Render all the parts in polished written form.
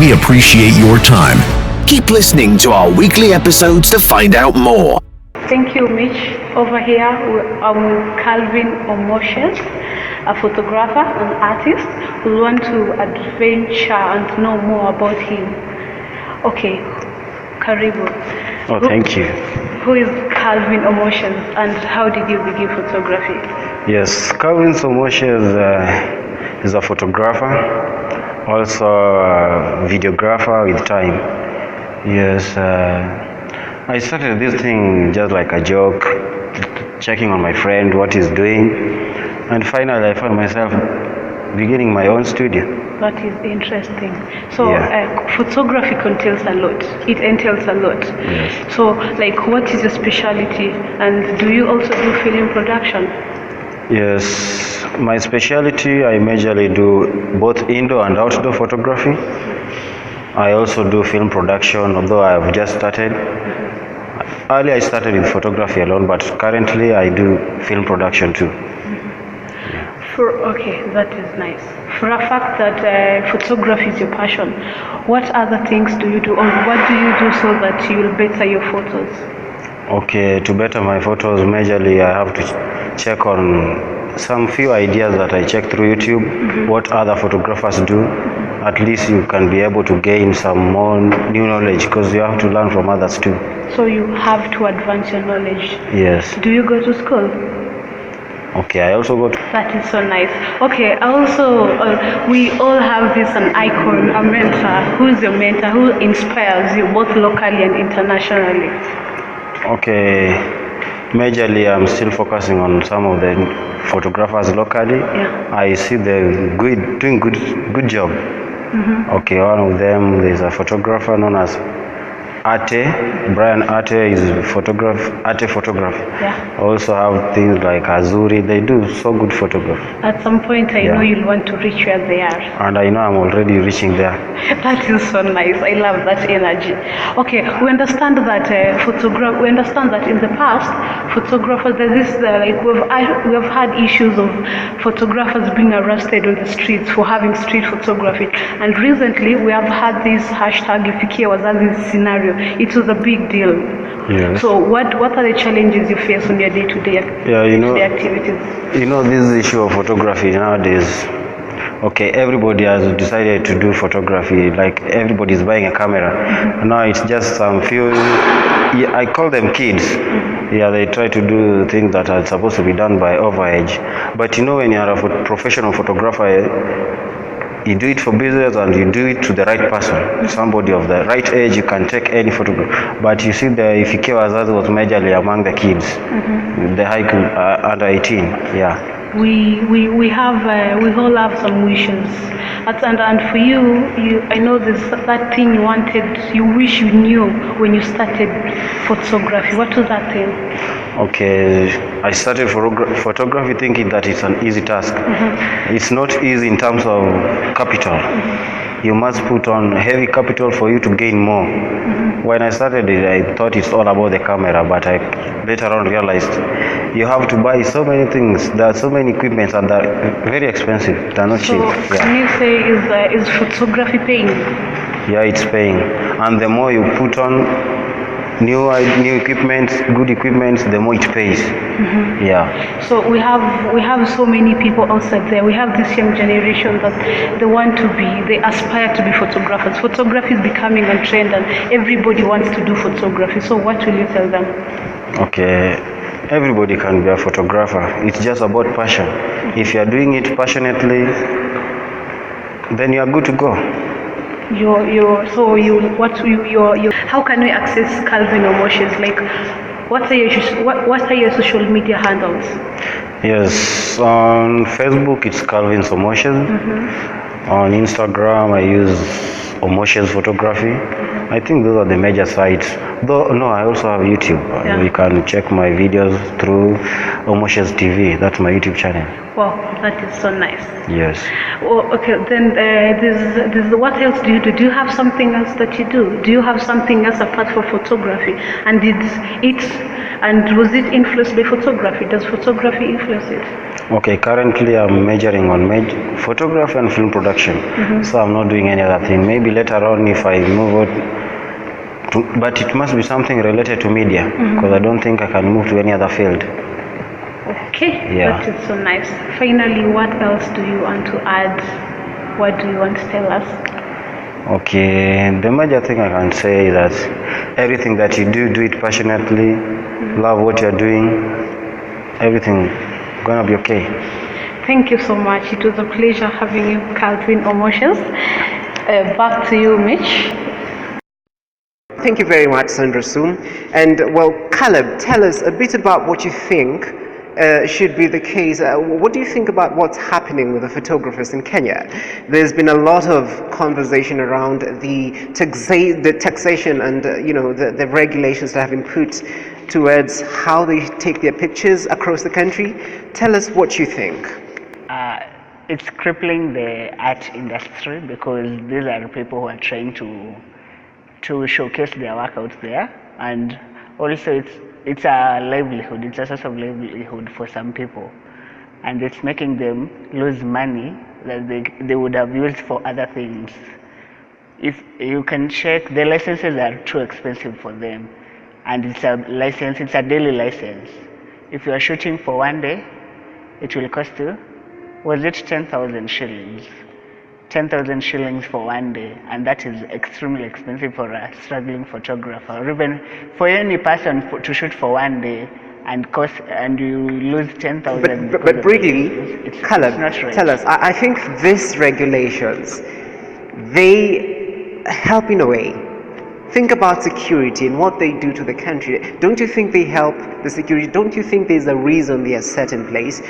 We appreciate your time. Keep listening to our weekly episodes to find out more. Thank you, Mitch. Over here, I'm with Calvin Omoshes, a photographer and artist who want to adventure and know more about him. Okay, Karibu. Oh, thank you. Who is Calvin Omoshes and how did you begin photography? Yes, Calvin Omoshes is a photographer, also a videographer with time. Yes, I started this thing just like a joke, checking on my friend what he's doing, and finally I found myself beginning my own studio. That is interesting. So photography entails a lot. It entails a lot. Yes. So like what is your specialty and do you also do film production? Yes, my specialty, I majorly do both indoor and outdoor photography. I also do film production, although I have just started. Earlier I started with photography alone, but currently I do film production too. Okay, that is nice. For a fact that photography is your passion, what other things do you do or what do you do so that you will better your photos? Okay, to better my photos, majorly I have to check on some few ideas that I check through YouTube, what other photographers do. At least you can be able to gain some more new knowledge because you have to learn from others too. So you have to advance your knowledge. Yes. Do you go to school? Okay, I also go to... That is so nice. Okay, also, we all have this an icon, a mentor. Who's your mentor? Who inspires you both locally and internationally? Okay, majorly I'm still focusing on some of the photographers locally. Yeah. I see they're doing good job. Okay, one of them, there's a photographer known as Ate. Brian Ate is Ate photography. Yeah. Also have things like Azuri. They do so good photography. At some point, I know you'll want to reach where they are. And I know I'm already reaching there. That is so nice. I love that energy. Okay, we understand that We understand that in the past, photographers. There's this we have had issues of photographers being arrested on the streets for having street photography, and recently we have had this hashtag Ifikie Wazazi scenario. It was a big deal. Yes. So what are the challenges you face on your day-to-day activities? You know, this issue of photography nowadays, okay, everybody has decided to do photography, like everybody is buying a camera. Now it's just some few, I call them kids. Yeah, they try to do things that are supposed to be done by overage. But you know, when you are a professional photographer, you do it for business and you do it to the right person. Somebody of the right age, you can take any photograph. But you see, the Ifikie Wazazi was majorly among the kids, the high under 18. Yeah. We all have some wishes, and for you, I know this that thing you wanted, you wish you knew when you started photography. What was that thing? Okay, I started photography thinking that it's an easy task. It's not easy in terms of capital. You must put on heavy capital for you to gain more. When I started it, I thought it's all about the camera, but I later on realized you have to buy so many things. There are so many equipments and they're very expensive. They're not cheap. Can you say is photography paying? Yeah, it's paying. And the more you put on new equipment, good equipment, the more it pays. Yeah. So we have so many people outside there. We have this young generation that they aspire to be photographers. Photography is becoming a trend and everybody wants to do photography. So what will you tell them? Okay, everybody can be a photographer. It's just about passion. If you are doing it passionately, then you are good to go. How can we access Calvin Omoshes? Like, what are your social media handles? Yes, on Facebook it's Calvin Omoshes. On Instagram I use Omoshes Photography. I think those are the major sites. Though no, I also have YouTube. You can check my videos through. Omoshes TV. That's my YouTube channel. Wow, that is so nice. Yes. Oh, okay, then what else do you do? Do you have something else that you do? Do you have something else apart from photography? And was it influenced by photography? Does photography influence it? Okay, currently I'm majoring on photography and film production. So I'm not doing any other thing. Maybe later on if I move on, but it must be something related to media, because I don't think I can move to any other field. Okay, Yeah. that is so nice. Finally, what else do you want to add? What do you want to tell us? Okay, the major thing I can say is that everything that you do it passionately, love what you're doing, everything gonna be okay. Thank you so much. It was a pleasure having you, Calvin Omotions. Back to you, Mitch. Thank you very much, Sandra Soom. And well, Caleb, tell us a bit about what you think should be the case. What do you think about what's happening with the photographers in Kenya? There's been a lot of conversation around the taxation and the regulations that have been put towards how they take their pictures across the country. Tell us what you think. It's crippling the art industry, because these are people who are trying to showcase their work out there, and also it's a livelihood. It's a source of livelihood for some people, and it's making them lose money that they would have used for other things. If you can check, the licenses are too expensive for them, and it's a daily license. If you are shooting for one day, it will cost you, was it 10,000 shillings? 10,000 shillings for one day, and that is extremely expensive for a struggling photographer, or even for any person to shoot for one day and you lose 10,000. But really, Caleb, right. Tell us. I think these regulations, they help in a way. Think about security and what they do to the country. Don't you think they help the security? Don't you think there's a reason they are set in place?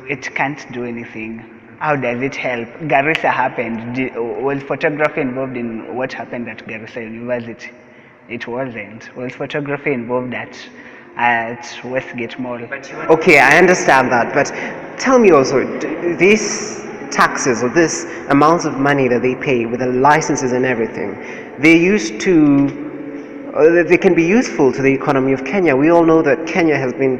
It can't do anything. How does it help? Garissa happened. Was photography involved in what happened at Garissa University? It wasn't. Was photography involved at Westgate Mall? Okay, I understand that, but tell me also, these taxes or this amounts of money that they pay with the licenses and everything, they can be useful to the economy of Kenya. We all know that Kenya has been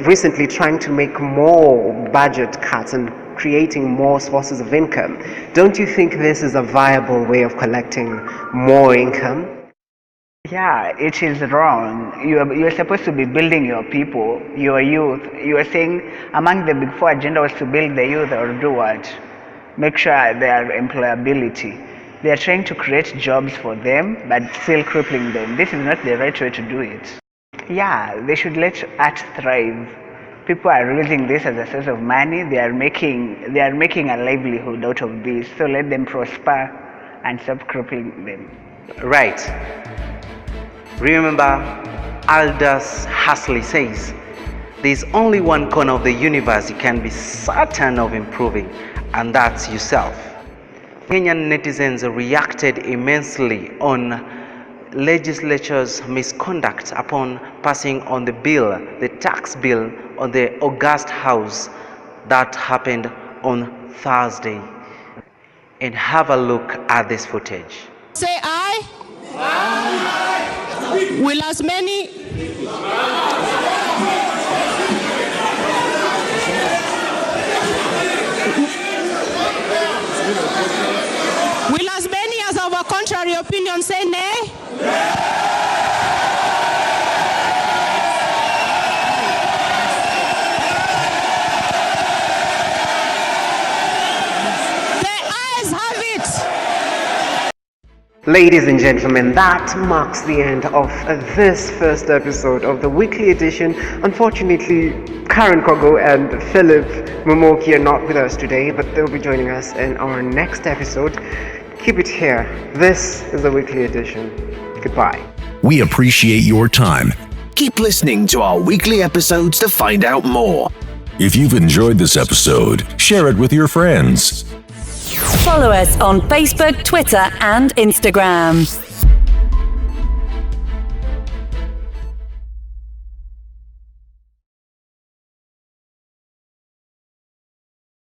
recently trying to make more budget cuts and creating more sources of income. Don't you think this is a viable way of collecting more income? Yeah, it is wrong. You're supposed to be building your people, your youth. You are saying among the big four agenda was to build the youth, or do what? Make sure their employability. They are trying to create jobs for them, but still crippling them. This is not the right way to do it. Yeah, they should let art thrive. People are using this as a source of money. They are making a livelihood out of this. So let them prosper and stop crippling them. Right. Remember, Aldous Huxley says, there's only one corner of the universe you can be certain of improving, and that's yourself. Kenyan netizens reacted immensely on legislature's misconduct upon passing on the tax bill on the August House that happened on Thursday. And have a look at this footage. Say aye. Aye. Will as many as of a contrary opinion say nay? Ladies and gentlemen, that marks the end of this first episode of the weekly edition. Unfortunately, Karen Kogo and Philip Momoki are not with us today, but they'll be joining us in our next episode. Keep it here. This is the weekly edition. Goodbye. We appreciate your time. Keep listening to our weekly episodes to find out more. If you've enjoyed this episode, share it with your friends. Follow us on Facebook, Twitter, and Instagram.